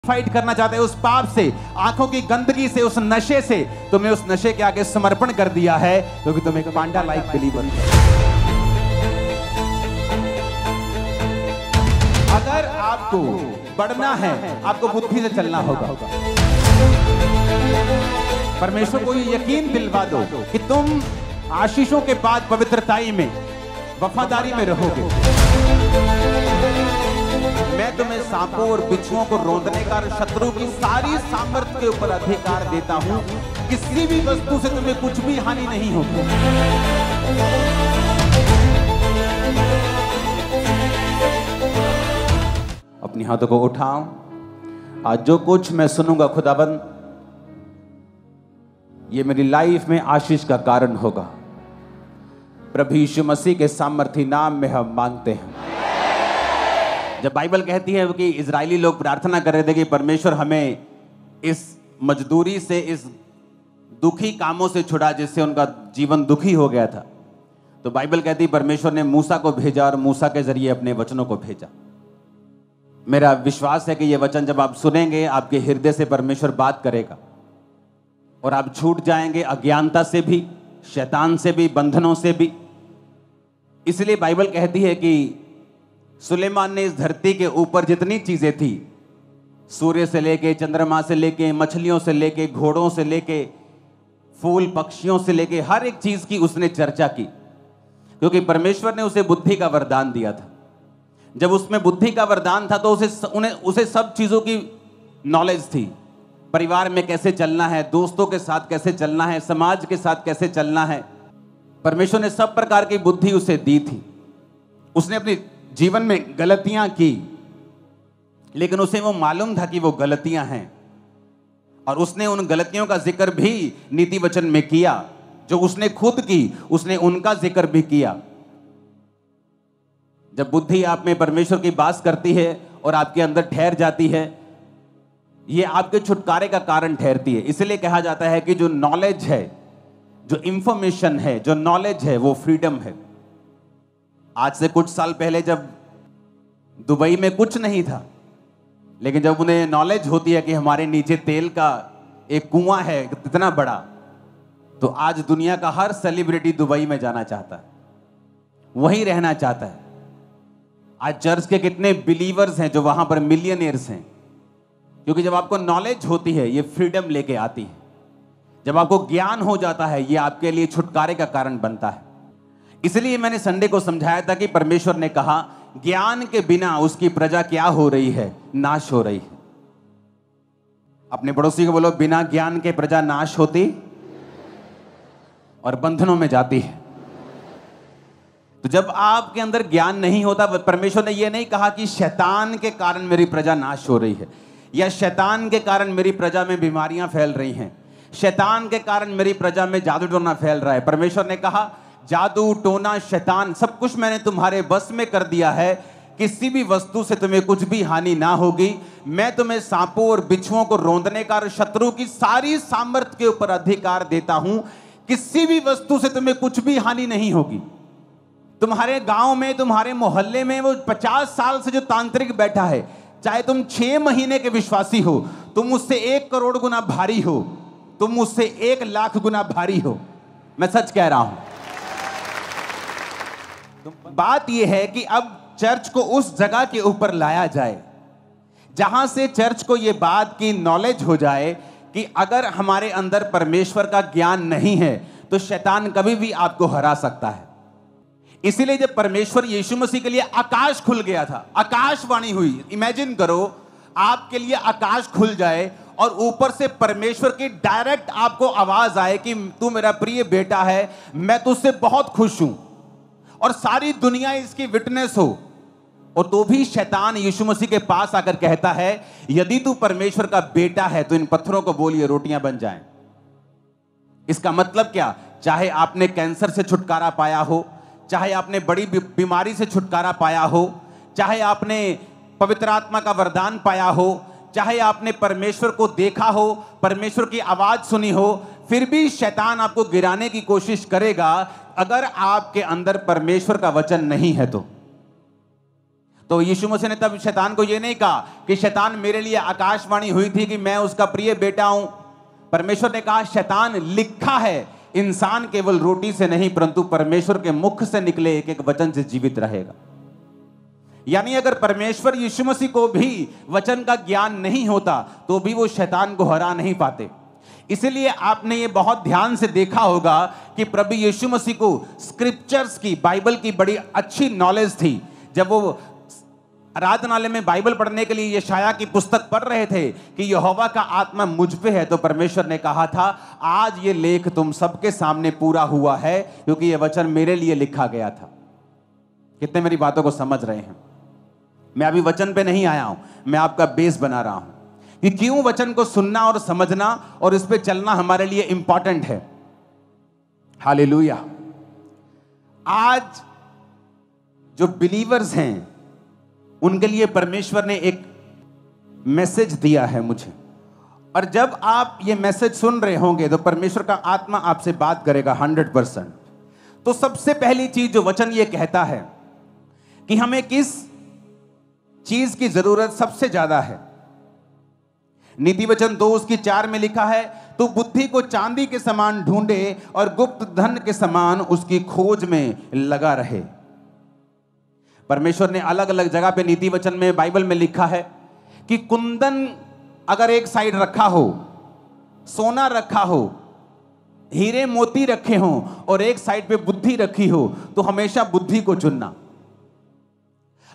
Fight करना चाहते हैं उस पाप से, आंखों की गंदगी से, उस नशे से, तुमने उस नशे के आगे समर्पण कर दिया है क्योंकि तुम एक पांडा लाइक बिलीवर हो। अगर आपको बढ़ना है, आपको बुद्धि से चलना होगा। परमेश्वर को ये यकीन दिलवा दो कि तुम आशीषों के बाद पवित्रताई में, वफादारी में रहोगे। मैं तुम्हें सांपों और बिच्छुओं को रौंदने का, शत्रु की सारी सामर्थ्य के ऊपर अधिकार देता हूं। किसी भी वस्तु से तुम्हें कुछ भी हानि नहीं होगी। अपनी हाथों को उठाओ। आज जो कुछ मैं सुनूंगा खुदाबंद, ये मेरी लाइफ में आशीष का कारण होगा। प्रभु यीशु मसीह के सामर्थी नाम में हम मांगते हैं। जब बाइबल कहती है कि इजरायली लोग प्रार्थना कर रहे थे कि परमेश्वर हमें इस मजदूरी से, इस दुखी कामों से छुड़ा जिससे उनका जीवन दुखी हो गया था, तो बाइबल कहती है परमेश्वर ने मूसा को भेजा और मूसा के जरिए अपने वचनों को भेजा। मेरा विश्वास है कि ये वचन जब आप सुनेंगे, आपके हृदय से परमेश्वर बात करेगा और आप छूट जाएंगे अज्ञानता से भी, शैतान से भी, बंधनों से भी। इसलिए बाइबल कहती है कि सुलेमान ने इस धरती के ऊपर जितनी चीजें थी, सूर्य से लेके, चंद्रमा से लेके, मछलियों से लेके, घोड़ों से लेके, फूल पक्षियों से लेके, हर एक चीज की उसने चर्चा की, क्योंकि परमेश्वर ने उसे बुद्धि का वरदान दिया था। जब उसमें बुद्धि का वरदान था तो उसे सब चीजों की नॉलेज थी। परिवार में कैसे चलना है, दोस्तों के साथ कैसे चलना है, समाज के साथ कैसे चलना है, परमेश्वर ने सब प्रकार की बुद्धि उसे दी थी। उसने अपनी जीवन में गलतियां की, लेकिन उसे वो मालूम था कि वो गलतियां हैं, और उसने उन गलतियों का जिक्र भी नीति वचन में किया। जो उसने खुद की, उसने उनका जिक्र भी किया। जब बुद्धि आप में परमेश्वर की बात करती है और आपके अंदर ठहर जाती है, ये आपके छुटकारे का कारण ठहरती है। इसलिए कहा जाता है कि जो नॉलेज है, जो इंफॉर्मेशन है, जो नॉलेज है, वो फ्रीडम है। आज से कुछ साल पहले जब दुबई में कुछ नहीं था, लेकिन जब उन्हें नॉलेज होती है कि हमारे नीचे तेल का एक कुआं है इतना बड़ा, तो आज दुनिया का हर सेलिब्रिटी दुबई में जाना चाहता है, वहीं रहना चाहता है। आज चर्च के कितने बिलीवर्स हैं जो वहां पर मिलियनियर्स हैं, क्योंकि जब आपको नॉलेज होती है, ये फ्रीडम लेके आती है। जब आपको ज्ञान हो जाता है, ये आपके लिए छुटकारे का कारण बनता है। इसलिए मैंने संडे को समझाया था कि परमेश्वर ने कहा ज्ञान के बिना उसकी प्रजा क्या हो रही है, नाश हो रही है। अपने पड़ोसी को बोलो, बिना ज्ञान के प्रजा नाश होती और बंधनों में जाती है। तो जब आपके अंदर ज्ञान नहीं होता, परमेश्वर ने यह नहीं कहा कि शैतान के कारण मेरी प्रजा नाश हो रही है, या शैतान के कारण मेरी प्रजा में बीमारियां फैल रही हैं, शैतान के कारण मेरी प्रजा में जादू टोना फैल रहा है। परमेश्वर ने कहा जादू टोना, शैतान, सब कुछ मैंने तुम्हारे बस में कर दिया है। किसी भी वस्तु से तुम्हें कुछ भी हानि ना होगी। मैं तुम्हें सांपों और बिच्छुओं को रौंदने का और शत्रु की सारी सामर्थ्य के ऊपर अधिकार देता हूं। किसी भी वस्तु से तुम्हें कुछ भी हानि नहीं होगी। तुम्हारे गांव में, तुम्हारे मोहल्ले में वो 50 साल से जो तांत्रिक बैठा है, चाहे तुम 6 महीने के विश्वासी हो, तुम उससे 1 करोड़ गुना भारी हो, तुम उससे 1 लाख गुना भारी हो, मैं सच कह रहा हूं। बात यह है कि अब चर्च को उस जगह के ऊपर लाया जाए जहां से चर्च को यह बात की नॉलेज हो जाए कि अगर हमारे अंदर परमेश्वर का ज्ञान नहीं है तो शैतान कभी भी आपको हरा सकता है। इसीलिए जब परमेश्वर यीशु मसीह के लिए आकाश खुल गया था, आकाशवाणी हुई। इमेजिन करो आपके लिए आकाश खुल जाए और ऊपर से परमेश्वर की डायरेक्ट आपको आवाज आए कि तू मेरा प्रिय बेटा है, मैं तुझसे बहुत खुश हूं, और सारी दुनिया इसकी विटनेस हो। और तो भी शैतान यीशु मसीह के पास आकर कहता है यदि तू परमेश्वर का बेटा है तो इन पत्थरों को बोलिए रोटियां बन जाएं। इसका मतलब क्या? चाहे आपने कैंसर से छुटकारा पाया हो, चाहे आपने बड़ी बीमारी से छुटकारा पाया हो, चाहे आपने पवित्र आत्मा का वरदान पाया हो, चाहे आपने परमेश्वर को देखा हो, परमेश्वर की आवाज सुनी हो, फिर भी शैतान आपको गिराने की कोशिश करेगा अगर आपके अंदर परमेश्वर का वचन नहीं है तो तो यीशु मसीह ने तब शैतान को ये नहीं कहा कि शैतान मेरे लिए आकाशवाणी हुई थी कि मैं उसका प्रिय बेटा हूं। परमेश्वर ने कहा शैतान लिखा है इंसान केवल रोटी से नहीं परंतु परमेश्वर के मुख से निकले एक एक वचन से जीवित रहेगा। यानी अगर परमेश्वर यीशु मसीह को भी वचन का ज्ञान नहीं होता तो भी वो शैतान को हरा नहीं पाते। इसलिए आपने ये बहुत ध्यान से देखा होगा कि प्रभु यीशु मसीह को स्क्रिप्चर्स की, बाइबल की बड़ी अच्छी नॉलेज थी। जब वो आराधनालय में बाइबल पढ़ने के लिए यशाया की पुस्तक पढ़ रहे थे कि यहोवा का आत्मा मुझ पे है, तो परमेश्वर ने कहा था आज ये लेख तुम सबके सामने पूरा हुआ है क्योंकि ये वचन मेरे लिए लिखा गया था। कितने मेरी बातों को समझ रहे हैं? मैं अभी वचन पे नहीं आया हूं, मैं आपका बेस बना रहा हूं कि क्यों वचन को सुनना और समझना और इस पे चलना हमारे लिए इंपॉर्टेंट है। हालेलुया। आज जो बिलीवर्स हैं उनके लिए परमेश्वर ने एक मैसेज दिया है मुझे, और जब आप ये मैसेज सुन रहे होंगे तो परमेश्वर का आत्मा आपसे बात करेगा 100%। तो सबसे पहली चीज जो वचन ये कहता है कि हमें किस चीज की जरूरत सबसे ज्यादा है। नीति वचन 2:4 में लिखा है, तू बुद्धि को चांदी के समान ढूंढे और गुप्त धन के समान उसकी खोज में लगा रहे। परमेश्वर ने अलग अलग जगह पे नीति वचन में, बाइबल में लिखा है कि कुंदन अगर एक साइड रखा हो, सोना रखा हो, हीरे मोती रखे हो और एक साइड पे बुद्धि रखी हो, तो हमेशा बुद्धि को चुनना।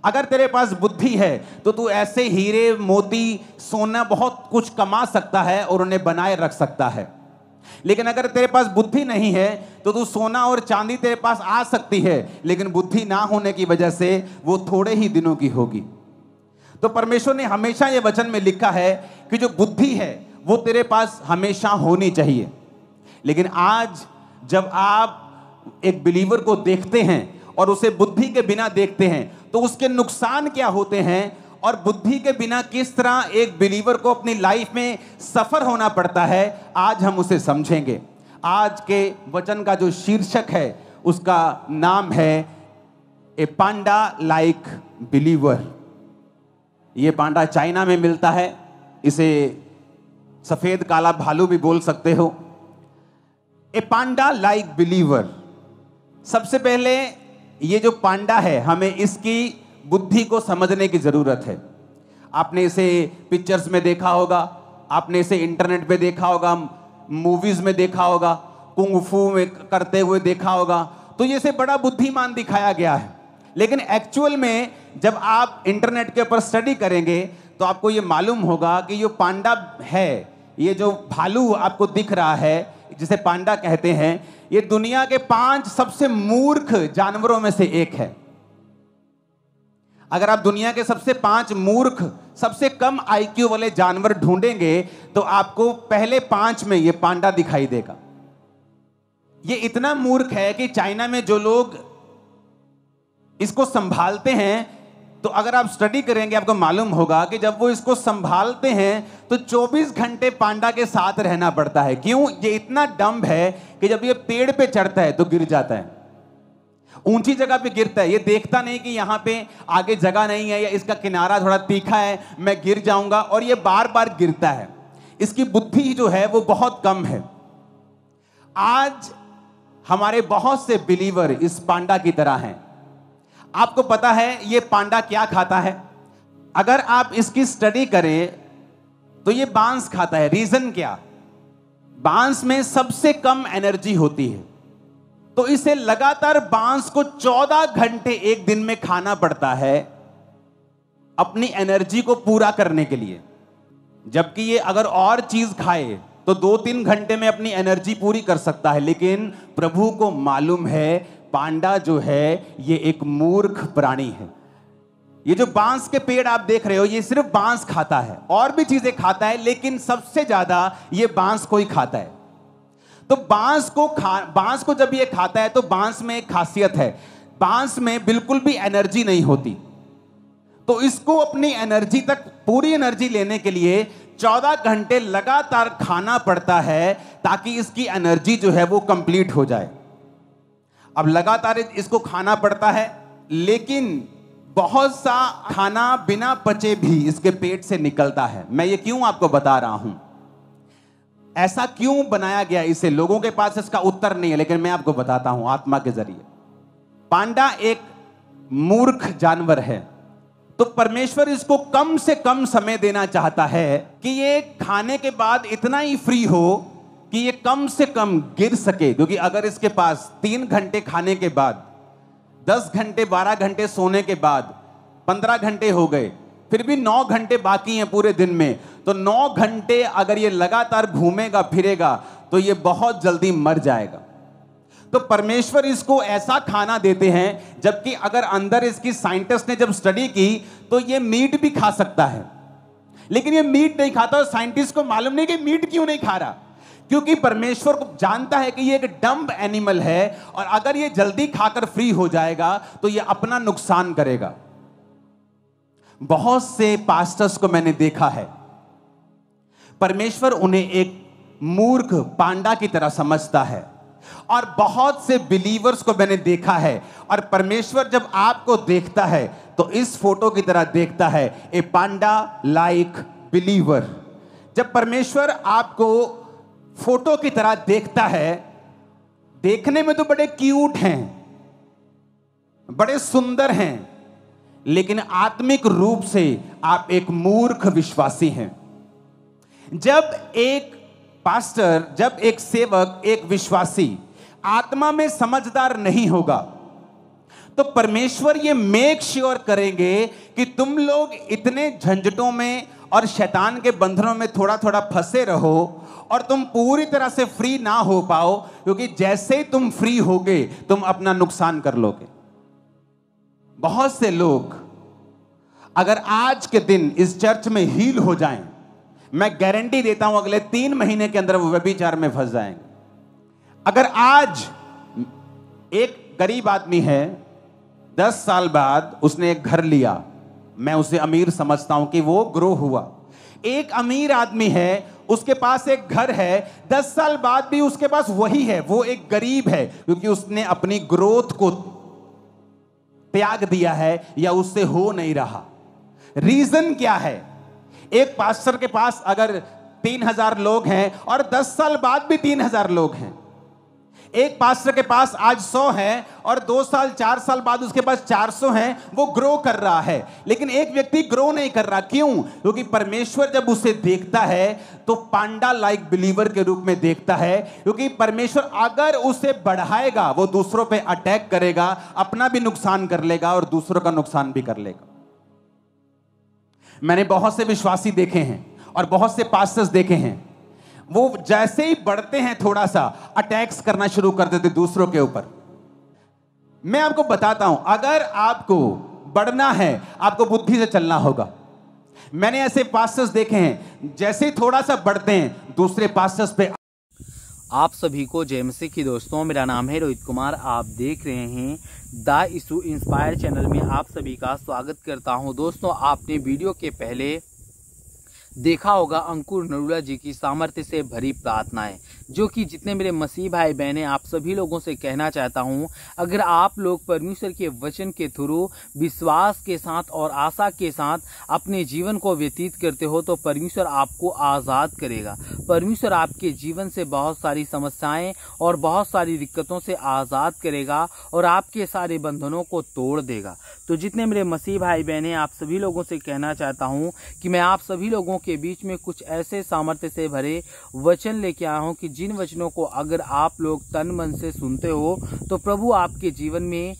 अगर तेरे पास बुद्धि है तो तू ऐसे हीरे मोती सोना बहुत कुछ कमा सकता है और उन्हें बनाए रख सकता है। लेकिन अगर तेरे पास बुद्धि नहीं है तो तू सोना और चांदी तेरे पास आ सकती है, लेकिन बुद्धि ना होने की वजह से वो थोड़े ही दिनों की होगी। तो परमेश्वर ने हमेशा ये वचन में लिखा है कि जो बुद्धि है वो तेरे पास हमेशा होनी चाहिए। लेकिन आज जब आप एक बिलीवर को देखते हैं और उसे बुद्धि के बिना देखते हैं तो उसके नुकसान क्या होते हैं, और बुद्धि के बिना किस तरह एक बिलीवर को अपनी लाइफ में सफर होना पड़ता है, आज हम उसे समझेंगे। आज के वचन का जो शीर्षक है उसका नाम है ए पांडा लाइक बिलीवर। ये पांडा चाइना में मिलता है, इसे सफेद काला भालू भी बोल सकते हो। ए पांडा लाइक बिलीवर। सबसे पहले ये जो पांडा है हमें इसकी बुद्धि को समझने की जरूरत है। आपने इसे पिक्चर्स में देखा होगा, आपने इसे इंटरनेट पे देखा होगा, मूवीज में देखा होगा, कुंग फू में करते हुए देखा होगा, तो ये से बड़ा बुद्धिमान दिखाया गया है। लेकिन एक्चुअल में जब आप इंटरनेट के ऊपर स्टडी करेंगे तो आपको ये मालूम होगा कि जो पांडा है, ये जो भालू आपको दिख रहा है जिसे पांडा कहते हैं, ये दुनिया के 5 सबसे मूर्ख जानवरों में से एक है। अगर आप दुनिया के सबसे 5 मूर्ख, सबसे कम आईक्यू वाले जानवर ढूंढेंगे तो आपको पहले 5 में ये पांडा दिखाई देगा। ये इतना मूर्ख है कि चाइना में जो लोग इसको संभालते हैं, तो अगर आप स्टडी करेंगे आपको मालूम होगा कि जब वो इसको संभालते हैं तो 24 घंटे पांडा के साथ रहना पड़ता है। क्यों? ये इतना डम्ब है कि जब ये पेड़ पे चढ़ता है तो गिर जाता है, ऊंची जगह पे गिरता है। ये देखता नहीं कि यहां पे आगे जगह नहीं है या इसका किनारा थोड़ा तीखा है, मैं गिर जाऊंगा, और ये बार बार गिरता है। इसकी बुद्धि जो है वो बहुत कम है। आज हमारे बहुत से बिलीवर इस पांडा की तरह हैं। आपको पता है ये पांडा क्या खाता है? अगर आप इसकी स्टडी करें तो ये बांस खाता है। रीजन क्या? बांस में सबसे कम एनर्जी होती है, तो इसे लगातार बांस को 14 घंटे एक दिन में खाना पड़ता है अपनी एनर्जी को पूरा करने के लिए। जबकि ये अगर और चीज खाए तो 2-3 घंटे में अपनी एनर्जी पूरी कर सकता है। लेकिन प्रभु को मालूम है पांडा जो है ये एक मूर्ख प्राणी है। ये जो बांस के पेड़ आप देख रहे हो ये सिर्फ बांस खाता है, और भी चीजें खाता है, लेकिन सबसे ज्यादा ये बांस को ही खाता है। तो बांस को जब ये खाता है तो बांस में एक खासियत है, बांस में बिल्कुल भी एनर्जी नहीं होती। तो इसको अपनी एनर्जी तक, पूरी एनर्जी लेने के लिए 14 घंटे लगातार खाना पड़ता है ताकि इसकी एनर्जी जो है वो कंप्लीट हो जाए। अब लगातार इसको खाना पड़ता है, लेकिन बहुत सा खाना बिना पचे भी इसके पेट से निकलता है। मैं ये क्यों आपको बता रहा हूं, ऐसा क्यों बनाया गया इसे, लोगों के पास इसका उत्तर नहीं है, लेकिन मैं आपको बताता हूं आत्मा के जरिए। पांडा एक मूर्ख जानवर है, तो परमेश्वर इसको कम से कम समय देना चाहता है कि ये खाने के बाद इतना ही फ्री हो कि ये कम से कम गिर सके। क्योंकि अगर इसके पास 3 घंटे खाने के बाद, 10 घंटे 12 घंटे सोने के बाद 15 घंटे हो गए, फिर भी 9 घंटे बाकी हैं पूरे दिन में, तो 9 घंटे अगर ये लगातार घूमेगा फिरेगा तो ये बहुत जल्दी मर जाएगा। तो परमेश्वर इसको ऐसा खाना देते हैं, जबकि अगर अंदर इसकी साइंटिस्ट ने जब स्टडी की तो ये मीट भी खा सकता है, लेकिन ये मीट नहीं खाता। और साइंटिस्ट को मालूम नहीं कि मीट क्यों नहीं खा रहा, क्योंकि परमेश्वर को जानता है कि ये एक डम्ब एनिमल है और अगर ये जल्दी खाकर फ्री हो जाएगा तो ये अपना नुकसान करेगा। बहुत से पास्टर्स को मैंने देखा है, परमेश्वर उन्हें एक मूर्ख पांडा की तरह समझता है, और बहुत से बिलीवर्स को मैंने देखा है, और परमेश्वर जब आपको देखता है तो इस फोटो की तरह देखता है, ए पांडा लाइक बिलीवर। जब परमेश्वर आपको फोटो की तरह देखता है, देखने में तो बड़े क्यूट हैं, बड़े सुंदर हैं, लेकिन आत्मिक रूप से आप एक मूर्ख विश्वासी हैं। जब एक पास्टर, जब एक सेवक, एक विश्वासी आत्मा में समझदार नहीं होगा तो परमेश्वर ये मेक श्योर करेंगे कि तुम लोग इतने झंझटों में और शैतान के बंधनों में थोड़ा थोड़ा फंसे रहो और तुम पूरी तरह से फ्री ना हो पाओ, क्योंकि जैसे ही तुम फ्री होगे तुम अपना नुकसान कर लोगे। बहुत से लोग अगर आज के दिन इस चर्च में हील हो जाएं, मैं गारंटी देता हूं अगले 3 महीने के अंदर वो व्यभिचार में फंस जाएंगे। अगर आज एक गरीब आदमी है, 10 साल बाद उसने एक घर लिया, मैं उसे अमीर समझता हूं कि वो ग्रो हुआ। एक अमीर आदमी है, उसके पास एक घर है, 10 साल बाद भी उसके पास वही है, वो एक गरीब है, क्योंकि उसने अपनी ग्रोथ को त्याग दिया है या उससे हो नहीं रहा। रीजन क्या है? एक पास्टर के पास अगर 3000 लोग हैं और 10 साल बाद भी 3000 लोग हैं, एक पास्टर के पास आज 100 हैं और 2 साल 4 साल बाद उसके पास 400 हैं, वो ग्रो कर रहा है। लेकिन एक व्यक्ति ग्रो नहीं कर रहा, क्यों? क्योंकि परमेश्वर जब उसे देखता है तो पांडा लाइक बिलीवर के रूप में देखता है, क्योंकि परमेश्वर अगर उसे बढ़ाएगा वो दूसरों पे अटैक करेगा, अपना भी नुकसान कर लेगा और दूसरों का नुकसान भी कर लेगा। मैंने बहुत से विश्वासी देखे हैं और बहुत से पास्टर्स देखे हैं, वो जैसे ही बढ़ते हैं थोड़ा सा अटैक्स करना शुरू कर देते दूसरों के ऊपर। मैं आपको बताता हूं, अगर आपको बढ़ना है आपको बुद्धि से चलना होगा। मैंने ऐसे पास्टर्स देखे हैं, जैसे ही थोड़ा सा बढ़ते हैं दूसरे पास्टर्स पे। आप सभी को जय मसीह की दोस्तों, मेरा नाम है रोहित कुमार। आप देख रहे हैं द इशू इंस्पायर चैनल में आप सभी का स्वागत करता हूं। दोस्तों, आपने वीडियो के पहले देखा होगा अंकुर नरूला जी की सामर्थ्य से भरी प्रार्थनाएं, जो कि जितने मेरे मसीह भाई बहनें, आप सभी लोगों से कहना चाहता हूं, अगर आप लोग परमेश्वर के वचन के थ्रू विश्वास के साथ और आशा के साथ अपने जीवन को व्यतीत करते हो तो परमेश्वर आपको आज़ाद करेगा। परमेश्वर आपके जीवन से बहुत सारी समस्याएं और बहुत सारी दिक्कतों से आज़ाद करेगा और आपके सारे बंधनों को तोड़ देगा। तो जितने मेरे मसीह भाई बहनें, आप सभी लोगों से कहना चाहता हूं कि मैं आप सभी लोगों के बीच में कुछ ऐसे सामर्थ्य से भरे वचन लेके आया हूं कि जिन वचनों को अगर आप लोग तन मन से सुनते हो तो प्रभु आपके जीवन में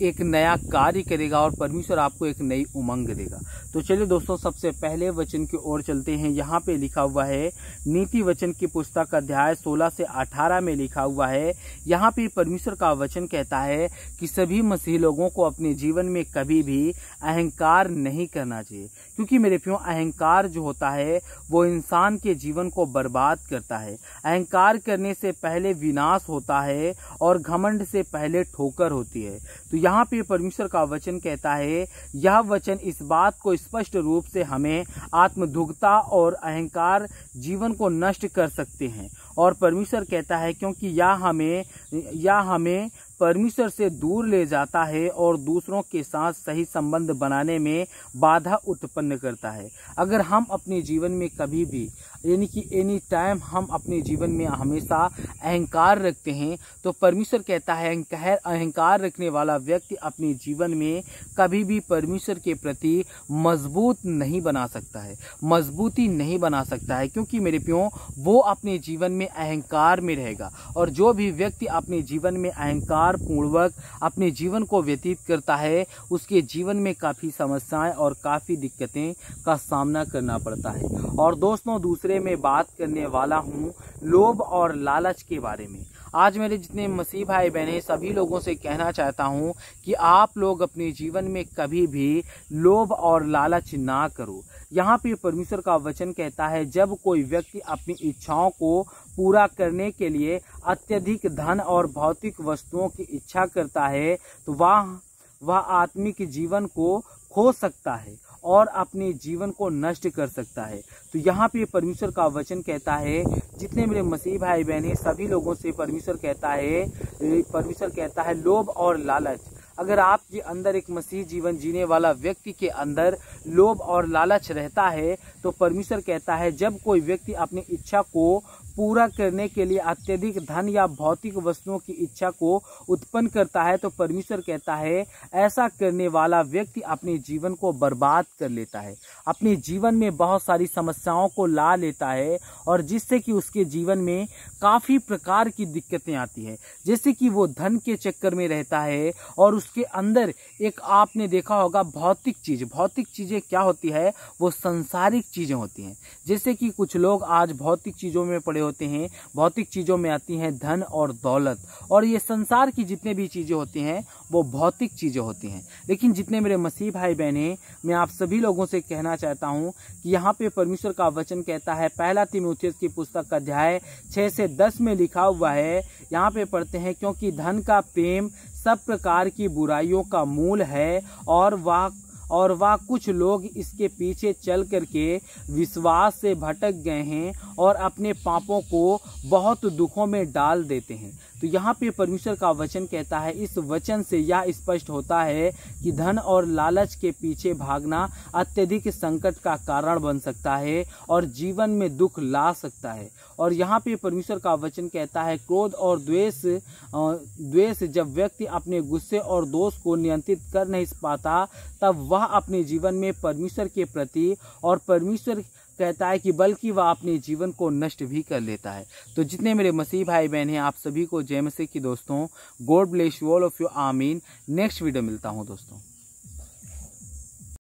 एक नया कार्य करेगा और परमेश्वर आपको एक नई उमंग देगा। तो चलिए दोस्तों, सबसे पहले वचन की ओर चलते हैं। यहाँ पे लिखा हुआ है नीति वचन की पुस्तक अध्याय 16 से 18 में लिखा हुआ है। यहाँ पे परमेश्वर का वचन कहता है कि सभी मसीही लोगों को अपने जीवन में कभी भी अहंकार नहीं करना चाहिए, क्योंकि मेरे प्रियो, अहंकार जो होता है वो इंसान के जीवन को बर्बाद करता है। अहंकार करने से पहले विनाश होता है और घमंड से पहले ठोकर होती है। तो यहाँ पे परमेश्वर का वचन कहता है, यह वचन इस बात को स्पष्ट रूप से हमें आत्मदुग्धता और अहंकार जीवन को नष्ट कर सकते हैं। और परमेश्वर कहता है क्योंकि यह हमें परमेश्वर से दूर ले जाता है और दूसरों के साथ सही संबंध बनाने में बाधा उत्पन्न करता है। अगर हम अपने जीवन में कभी भी यानी कि एनी टाइम हम अपने जीवन में हमेशा अहंकार रखते हैं, तो परमेश्वर कहता है अहंकार रखने वाला व्यक्ति अपने जीवन में कभी भी परमेश्वर के प्रति मजबूत नहीं बना सकता है, मजबूती नहीं बना सकता है, क्योंकि मेरे प्रियो वो अपने जीवन में अहंकार में रहेगा। और जो भी व्यक्ति अपने जीवन में अहंकार पूर्वक अपने जीवन को व्यतीत करता है, उसके जीवन में काफ़ी समस्याएं और काफ़ी दिक्कतें का सामना करना पड़ता है। और दोस्तों, दूसरे में बात करने वाला हूँ लोभ और लालच के बारे में। आज मेरे जितने मसीह भाई बहनें सभी लोगों से कहना चाहता हूँ कि आप लोग अपने जीवन में कभी भी लोभ और लालच ना करो। यहाँ पे परमेश्वर का वचन कहता है, जब कोई व्यक्ति अपनी इच्छाओं को पूरा करने के लिए अत्यधिक धन और भौतिक वस्तुओं की इच्छा करता है, तो वह आत्मिक जीवन को खो सकता है और अपने जीवन को नष्ट कर सकता है। तो यहाँ पे परमेश्वर का वचन कहता है, जितने मेरे मसीह भाई बहन हैं सभी लोगों से परमेश्वर कहता है लोभ और लालच। अगर आपके अंदर एक मसीह जीवन जीने वाला व्यक्ति के अंदर लोभ और लालच रहता है, तो परमेश्वर कहता है जब कोई व्यक्ति अपनी इच्छा को पूरा करने के लिए अत्यधिक धन या भौतिक वस्तुओं की इच्छा को उत्पन्न करता है, तो परमेश्वर कहता है ऐसा करने वाला व्यक्ति अपने जीवन को बर्बाद कर लेता है, अपने जीवन में बहुत सारी समस्याओं को ला लेता है, और जिससे कि उसके जीवन में काफ़ी प्रकार की दिक्कतें आती है। जैसे कि वो धन के चक्कर में रहता है और उसके अंदर एक आपने देखा होगा भौतिक चीज़ें क्या होती है, वो संसारिक चीज़ें होती हैं। जैसे कि कुछ लोग आज भौतिक चीज़ों में पड़े होते हैं, भौतिक चीज़ों में आती हैं धन और दौलत, और ये संसार की जितने भी चीज़ें होती हैं वो भौतिक चीज़ें होती हैं। लेकिन जितने मेरे मसीह भाई बहनें, मैं आप सभी लोगों से कहना चाहता हूँ कि यहाँ पे परमेश्वर का वचन कहता है, पहला तीमुथियुस की पुस्तक अध्याय 6 से 10 में लिखा हुआ है, यहाँ पे पढ़ते हैं, क्योंकि धन का प्रेम सब प्रकार की बुराइयों का मूल है और वह कुछ लोग इसके पीछे चल करके विश्वास से भटक गए हैं और अपने पापों को बहुत दुखों में डाल देते हैं। तो यहाँ पे परमेश्वर का वचन कहता है, इस वचन से यह स्पष्ट होता है कि धन और लालच के पीछे भागना अत्यधिक संकट का कारण बन सकता है और जीवन में दुख ला सकता है। और यहाँ पे परमेश्वर का वचन कहता है, क्रोध और द्वेष जब व्यक्ति अपने गुस्से और दोष को नियंत्रित कर नहीं पाता, तब वह अपने जीवन में परमेश्वर के प्रति, और परमेश्वर कहता है कि बल्कि वह अपने जीवन को नष्ट भी कर लेता है। तो जितने मेरे मसीह भाई बहन हैं, आप सभी को जय मसीह की दोस्तों। God bless you all of you, आमीन। नेक्स्ट वीडियो मिलता हूँ दोस्तों।